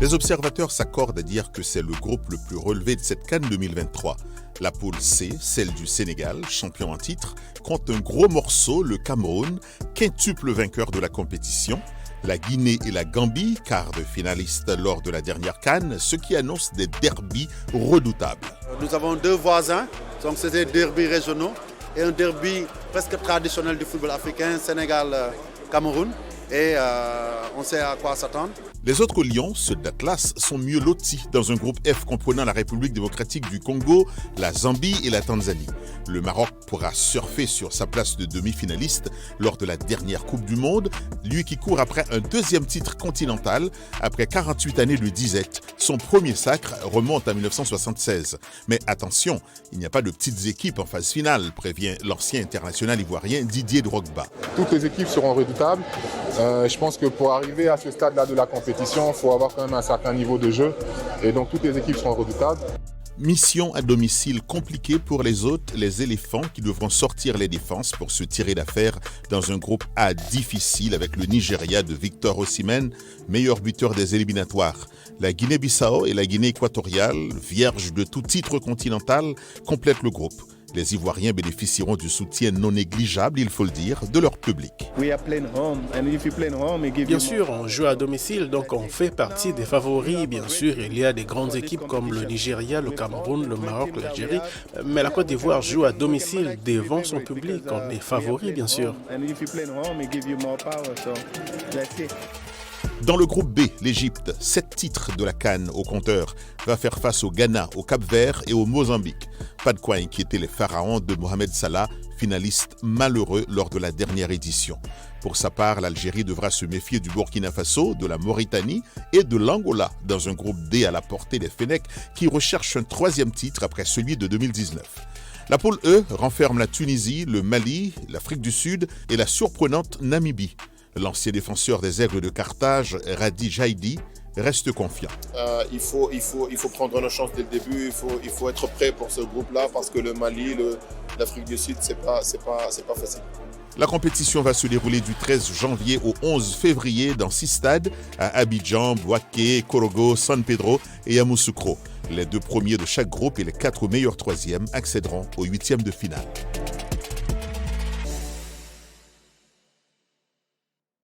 Les observateurs s'accordent à dire que c'est le groupe le plus relevé de cette CAN 2023. La poule C, celle du Sénégal, champion en titre, compte un gros morceau, le Cameroun, quintuple vainqueur de la compétition, la Guinée et la Gambie, quart de finalistes lors de la dernière CAN, ce qui annonce des derbys redoutables. Nous avons deux voisins, donc c'est des derbys régionaux et un derby presque traditionnel du football africain, Sénégal-Cameroun. Et on sait à quoi s'attendre. Les autres lions, ceux d'Atlas, sont mieux lotis dans un groupe F comprenant la République démocratique du Congo, la Zambie et la Tanzanie. Le Maroc pourra surfer sur sa place de demi-finaliste lors de la dernière Coupe du Monde, lui qui court après un deuxième titre continental après 48 années de disette. Son premier sacre remonte à 1976. Mais attention, il n'y a pas de petites équipes en phase finale, prévient l'ancien international ivoirien Didier Drogba. Toutes les équipes seront redoutables. Je pense que pour arriver à ce stade-là de la compétition, il faut avoir quand même un certain niveau de jeu. Et donc toutes les équipes seront redoutables. Mission à domicile compliquée pour les hôtes, les éléphants qui devront sortir les défenses pour se tirer d'affaire dans un groupe A difficile avec le Nigeria de Victor Osimhen, meilleur buteur des éliminatoires. La Guinée-Bissau et la Guinée équatoriale, vierges de tout titre continental, complètent le groupe. Les Ivoiriens bénéficieront du soutien non négligeable, il faut le dire, de leur public. Bien sûr, on joue à domicile, donc on fait partie des favoris. Bien sûr, il y a des grandes équipes comme le Nigeria, le Cameroun, le Maroc, l'Algérie. Mais la Côte d'Ivoire joue à domicile devant son public. On est favoris, bien sûr. Dans le groupe B, l'Égypte, 7 titres de la CAN au compteur, va faire face au Ghana, au Cap-Vert et au Mozambique. Pas de quoi inquiéter les pharaons de Mohamed Salah, finaliste malheureux lors de la dernière édition. Pour sa part, l'Algérie devra se méfier du Burkina Faso, de la Mauritanie et de l'Angola dans un groupe D à la portée des Fennecs qui recherchent un 3e titre après celui de 2019. La poule E renferme la Tunisie, le Mali, l'Afrique du Sud et la surprenante Namibie. L'ancien défenseur des Aigles de Carthage, Radi Jaidi, reste confiant. Il faut prendre nos chances dès le début, il faut être prêt pour ce groupe-là parce que le Mali, l'Afrique du Sud, c'est pas facile. La compétition va se dérouler du 13 janvier au 11 février dans 6 stades à Abidjan, Bouaké, Korogo, San Pedro et Yamoussoukro. Les 2 premiers de chaque groupe et les 4 meilleurs 3e accéderont au 8e de finale.